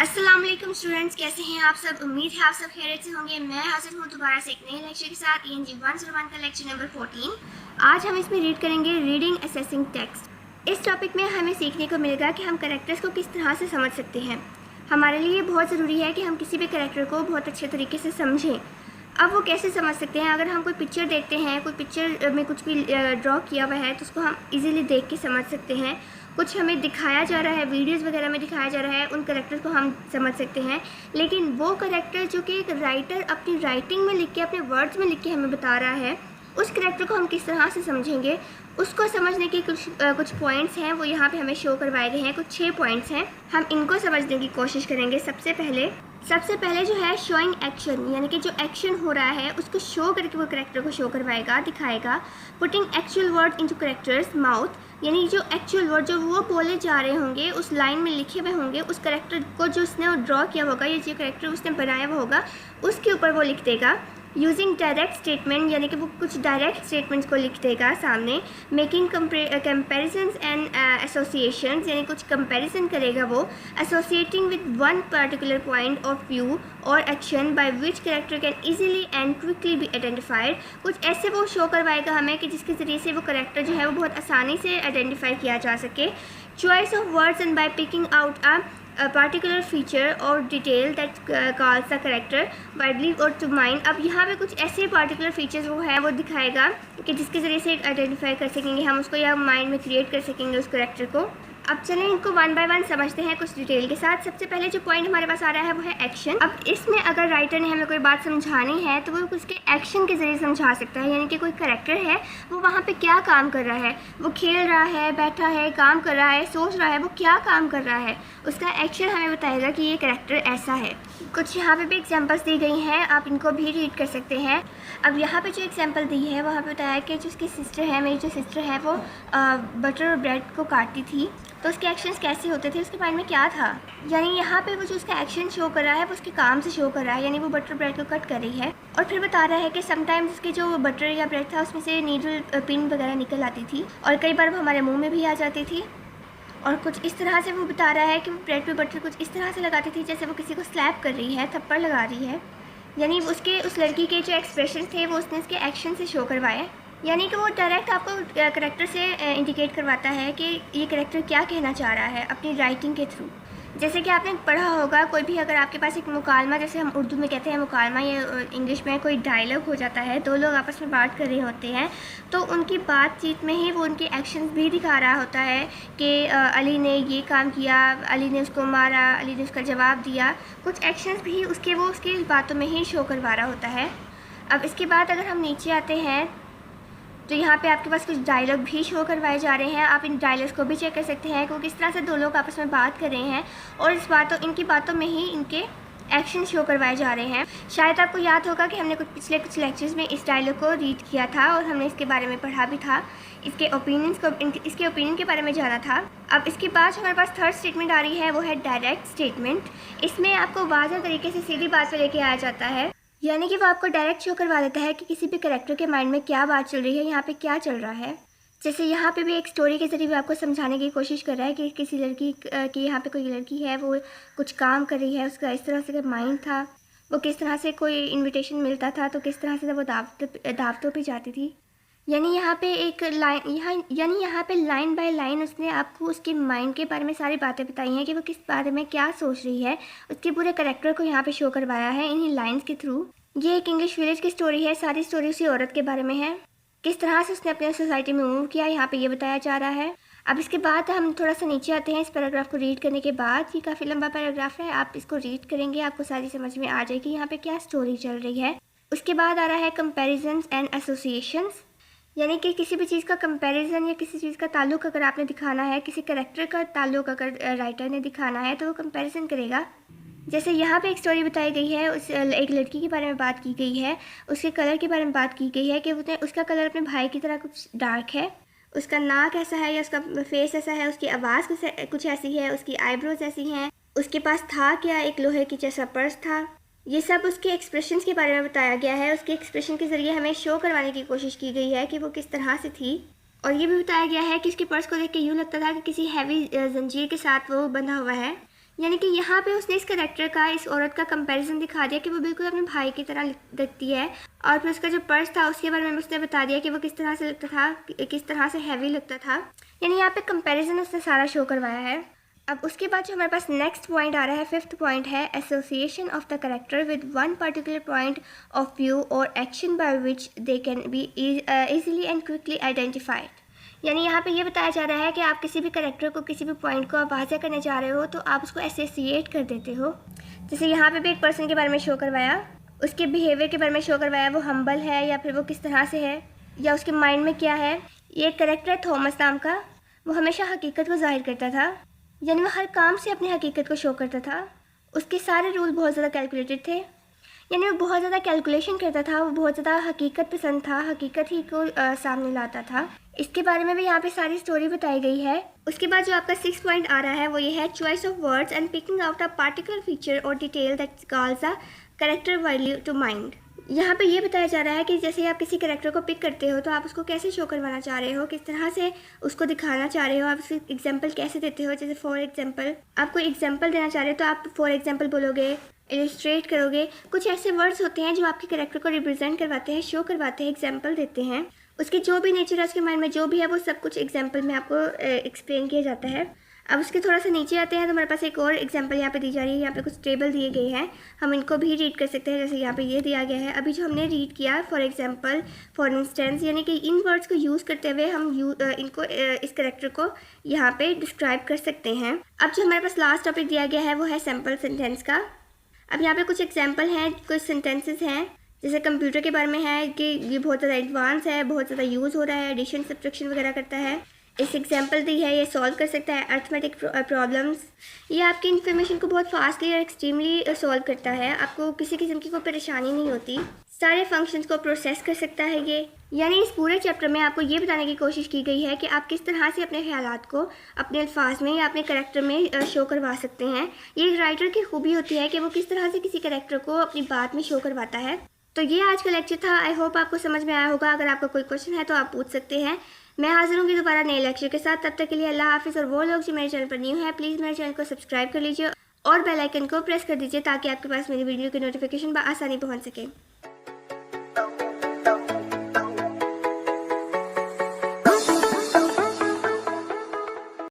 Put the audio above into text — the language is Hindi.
अस्सलाम वालेकुम स्टूडेंट्स, कैसे हैं आप सब। उम्मीद है आप सब खैरियत से होंगे। मैं हाजिर हूँ दोबारा से एक नए लेक्चर के साथ। ENG 101 का लेक्चर नंबर 14। आज हम इसमें रीड करेंगे रीडिंग असेसिंग टेक्स्ट। इस टॉपिक में हमें सीखने को मिलेगा कि हम कैरेक्टर्स को किस तरह से समझ सकते हैं। हमारे लिए बहुत ज़रूरी है कि हम किसी भी कैरेक्टर को बहुत अच्छे तरीके से समझें। अब वो कैसे समझ सकते हैं, अगर हम कोई पिक्चर देखते हैं, कोई पिक्चर में कुछ भी ड्रॉ किया हुआ है तो उसको हम इजीली देख के समझ सकते हैं। कुछ हमें दिखाया जा रहा है, वीडियोस वगैरह में दिखाया जा रहा है, उन कैरेक्टर्स को हम समझ सकते हैं। लेकिन वो कैरेक्टर जो कि एक राइटर अपनी राइटिंग में लिख के, अपने वर्ड्स में लिख के हमें बता रहा है, उस कैरेक्टर को हम किस तरह से समझेंगे, उसको समझने के कुछ पॉइंट्स हैं, वो यहाँ पे हमें शो करवाए गए हैं। कुछ 6 पॉइंट्स हैं, हम इनको समझने की कोशिश करेंगे। सबसे पहले जो है शोइंग एक्शन, यानी कि जो एक्शन हो रहा है उसको शो करके वो कैरेक्टर को शो करवाएगा, दिखाएगा। Putting actual word into characters mouth, यानी जो एक्चुअल वर्ड जो वो बोले जा रहे होंगे, उस लाइन में लिखे हुए होंगे, उस कैरेक्टर को जो उसने ड्रॉ किया होगा या जो कैरेक्टर उसने बनाया हुआ होगा उसके ऊपर वो लिख देगा। यूजिंग डायरेक्ट स्टेटमेंट, यानी कि वो कुछ डायरेक्ट स्टेटमेंट्स को लिख देगा सामने। मेकिंग कंपेरिजन्स एंड एसोसिएशंस, यानी कुछ कंपैरिजन करेगा वो। Associating with one particular point of view और action by which character can easily and quickly be identified. कुछ ऐसे वो शो करवाएगा हमें कि जिसके ज़रिए से वो कैरेक्टर जो है वो बहुत आसानी से आइडेंटिफाई किया जा सके। Choice of words and by picking out a particular feature or detail that calls the character widely or to mind। अब यहाँ पे कुछ ऐसे particular features वो है वो दिखाएगा कि जिसके ज़रिए से आइडेंटिफाई कर सकेंगे हम उसको, या माइंड में क्रिएट कर सकेंगे उस कैरेक्टर को। अब चलें इनको वन बाय वन समझते हैं कुछ डिटेल के साथ। सबसे पहले जो पॉइंट हमारे पास आ रहा है वो है एक्शन। अब इसमें अगर राइटर ने हमें कोई बात समझानी है तो वो उसके एक्शन के ज़रिए समझा सकता है, यानी कि कोई कैरेक्टर है वो वहाँ पे क्या काम कर रहा है, वो खेल रहा है, बैठा है, काम कर रहा है, सोच रहा है, वो क्या काम कर रहा है, उसका एक्शन हमें बताएगा कि ये कैरेक्टर ऐसा है। कुछ यहाँ पे भी एग्जांपल्स दी गई हैं, आप इनको भी रीड कर सकते हैं। अब यहाँ पे जो एग्जांपल दी है वहाँ पे बताया कि जो उसकी सिस्टर है, मेरी जो सिस्टर है, वो बटर और ब्रेड को काटती थी, तो उसके एक्शंस कैसे होते थे, उसके माइंड में क्या था। यानी यहाँ पे वो जो उसका एक्शन शो कर रहा है वो उसके काम से शो कर रहा है, यानी वो बटर ब्रेड को कट कर रही है। और फिर बता रहा है कि समटाइम्स उसके जो बटर या ब्रेड था उसमें से नीडल पिन वगैरह निकल आती थी और कई बार वो हमारे मुँह में भी आ जाती थी। और कुछ इस तरह से वो बता रहा है कि वो ब्रेड पे बटर कुछ इस तरह से लगाती थी जैसे वो किसी को स्लैप कर रही है, थप्पड़ लगा रही है। यानी उसके उस लड़की के जो एक्सप्रेशन थे वो उसने उसके एक्शन से शो करवाए। यानी कि वो डायरेक्ट आपको कैरेक्टर से इंडिकेट करवाता है कि ये कैरेक्टर क्या कहना चाह रहा है अपनी राइटिंग के थ्रू। जैसे कि आपने पढ़ा होगा, कोई भी अगर आपके पास एक मुकालमा, जैसे हम उर्दू में कहते हैं मुकालमा, या इंग्लिश में कोई डायलॉग हो जाता है, दो लोग आपस में बात कर रहे होते हैं, तो उनकी बातचीत में ही वो उनके एक्शंस भी दिखा रहा होता है कि अली ने ये काम किया, अली ने उसको मारा, अली ने उसका जवाब दिया। कुछ एक्शंस भी उसके वो उसकी बातों में ही शो करवा रहा होता है। अब इसके बाद अगर हम नीचे आते हैं तो यहाँ पे आपके पास कुछ डायलॉग भी शो करवाए जा रहे हैं। आप इन डायलॉग्स को भी चेक कर सकते हैं कि वो किस तरह से दो लोग आपस में बात कर रहे हैं और इनकी बातों में ही इनके एक्शन शो करवाए जा रहे हैं। शायद आपको याद होगा कि हमने पिछले कुछ लेक्चर्स में इस डायलॉग को रीड किया था और हमने इसके बारे में पढ़ा भी था, इसके ओपिनियन के बारे में जाना था। अब इसके बाद हमारे पास थर्ड स्टेटमेंट आ रही है, वो है डायरेक्ट स्टेटमेंट। इसमें आपको वाज़ेह तरीके से सीधी बात पर लेके आया जाता है, यानी कि वो आपको डायरेक्ट शो करवा देता है कि किसी भी कैरेक्टर के माइंड में क्या बात चल रही है, यहाँ पे क्या चल रहा है। जैसे यहाँ पे भी एक स्टोरी के ज़रिए आपको समझाने की कोशिश कर रहा है कि किसी लड़की की, यहाँ पे कोई लड़की है वो कुछ काम कर रही है, उसका इस तरह से माइंड था, वो किस तरह से कोई इन्विटेशन मिलता था तो किस तरह से वो दावतों पे जाती थी। यानी यहाँ पे लाइन बाय लाइन उसने आपको उसके माइंड के बारे में सारी बातें बताई हैं कि वो किस बारे में क्या सोच रही है, उसके पूरे कैरेक्टर को यहाँ पे शो करवाया है इन्हीं लाइंस के थ्रू। ये एक इंग्लिश विलेज की स्टोरी है, सारी स्टोरी उसी औरत के बारे में है, किस तरह से उसने अपने सोसाइटी में मूव किया, यहाँ पे ये बताया जा रहा है। अब इसके बाद हम थोड़ा सा नीचे आते हैं। इस पैराग्राफ को रीड करने के बाद, ये काफ़ी लंबा पैराग्राफ है, आप इसको रीड करेंगे आपको सारी समझ में आ जाएगी यहाँ पे क्या स्टोरी चल रही है। उसके बाद आ रहा है कंपेरिजन्स एंड एसोसिएशंस, यानी कि किसी भी चीज़ का कंपैरिजन या किसी चीज़ का ताल्लुक अगर आपने दिखाना है, किसी कैरेक्टर का ताल्लुक अगर राइटर ने दिखाना है तो वो कंपैरिजन करेगा। जैसे यहाँ पे एक स्टोरी बताई गई है, एक लड़की के बारे में बात की गई है, उसके कलर के बारे में बात की गई है कि उसका कलर अपने भाई की तरह कुछ डार्क है, उसका नाक ऐसा है या उसका फेस ऐसा है, उसकी आवाज़ कुछ ऐसी है, उसकी आईब्रोज ऐसी हैं, उसके पास था क्या, एक लोहे की जैसा पर्स था। ये सब उसके एक्सप्रेशंस के बारे में बताया गया है। उसके एक्सप्रेशन के ज़रिए हमें शो करवाने की कोशिश की गई है कि वो किस तरह से थी। और ये भी बताया गया है कि उसके पर्स को देख के यूँ लगता था कि किसी हैवी जंजीर के साथ वो बंधा हुआ है। यानी कि यहाँ पे उसने इस करैक्टर का, इस औरत का कंपैरिजन दिखा दिया कि वो बिल्कुल अपने भाई की तरह दिखती है, और फिर उसका जो पर्स था उसके बारे में उसने बता दिया कि वो किस तरह से लगता था, किस तरह से हैवी लगता था। यानी यहाँ पे कंपैरिजन उसने सारा शो करवाया है। अब उसके बाद जो हमारे पास नेक्स्ट पॉइंट आ रहा है, 5th पॉइंट है association of the character with one particular point of view और action by which they can be easily and quickly identified. यानी यहाँ पे ये बताया जा रहा है कि आप किसी भी करेक्टर को, किसी भी पॉइंट को आप वाज़ह करने जा रहे हो तो आप उसको एसोसिएट कर देते हो। जैसे यहाँ पे भी एक पर्सन के बारे में शो करवाया, उसके बिहेवियर के बारे में शो करवाया, वो हम्बल है या फिर वो किस तरह से है या उसके माइंड में क्या है। ये एक करेक्टर है थॉमस नाम का, वो हमेशा हकीकत को जाहिर करता था, यानी वो हर काम से अपनी हकीकत को शो करता था। उसके सारे रूल बहुत ज़्यादा कैलकुलेटेड थे, यानी वो बहुत ज़्यादा कैलकुलेशन करता था, वो बहुत ज़्यादा हकीकत पसंद था, हकीकत ही को सामने लाता था। इसके बारे में भी यहाँ पे सारी स्टोरी बताई गई है। उसके बाद जो आपका 6th पॉइंट आ रहा है वो ये है choice of words and picking out a particular feature और detail that calls a character value to mind. यहाँ पे ये बताया जा रहा है कि जैसे आप किसी कैरेक्टर को पिक करते हो तो आप उसको कैसे शो करवाना चाह रहे हो, किस तरह से उसको दिखाना चाह रहे हो, आप उसको एग्जांपल कैसे देते हो। जैसे फॉर एग्जांपल आप कोई एग्जांपल देना चाह रहे हो तो आप फॉर एग्जांपल बोलोगे, इलस्ट्रेट करोगे। कुछ ऐसे वर्ड्स होते हैं जो आपके कैरेक्टर को रिप्रेजेंट करवाते हैं, शो करवाते हैं, एग्जाम्पल देते हैं। उसके जो भी नेचर है, उसके माइंड में जो भी है, वो सब कुछ एग्जाम्पल में आपको एक्सप्लेन किया जाता है। अब उसके थोड़ा सा नीचे आते हैं तो हमारे पास एक और एग्जांपल यहाँ पे दी जा रही है। यहाँ पे कुछ टेबल दिए गए हैं, हम इनको भी रीड कर सकते हैं। जैसे यहाँ पे ये दिया गया है अभी जो हमने रीड किया, फॉर एग्जांपल, फॉर इंस्टेंस, यानी कि इन वर्ड्स को यूज़ करते हुए हम इनको इस कैरेक्टर को यहाँ पे डिस्क्राइब कर सकते हैं। अब जो हमारे पास लास्ट टॉपिक दिया गया है वो है सैम्पल सेंटेंस का। अब यहाँ पे कुछ एग्जांपल हैं, कुछ सेंटेंसेस हैं। जैसे कंप्यूटर के बारे में है कि ये बहुत ज़्यादा एडवांस है, बहुत ज़्यादा यूज़ हो रहा है, एडिशन सब्ट्रैक्शन वगैरह करता है। इस एग्जांपल दी है, ये सॉल्व कर सकता है अर्थमेटिक प्रॉब्लम्स। ये आपकी इन्फॉर्मेशन को बहुत फास्टली और एक्सट्रीमली सॉल्व करता है, आपको किसी किस्म की कोई परेशानी नहीं होती। सारे फंक्शंस को प्रोसेस कर सकता है ये। यानी इस पूरे चैप्टर में आपको ये बताने की कोशिश की गई है कि आप किस तरह से अपने ख्यालात को अपने अल्फाज में या अपने करैक्टर में शो करवा सकते हैं। ये राइटर की खूबी होती है कि वो किस तरह से किसी करैक्टर को अपनी बात में शो करवाता है। तो ये आज का लेक्चर था। आई होप आपको समझ में आया होगा। अगर आपका कोई क्वेश्चन है तो आप पूछ सकते हैं। मैं हाजिर होंगी दोबारा नए लेक्चर के साथ। तब तक के लिए अल्लाह हाफिज़। और वो लोग जो मेरे चैनल पर न्यू है प्लीज़ मेरे चैनल को सब्सक्राइब कर लीजिए और बेल आइकन को प्रेस कर दीजिए ताकि आपके पास मेरी वीडियो की नोटिफिकेशन आसानी पहुंच सके।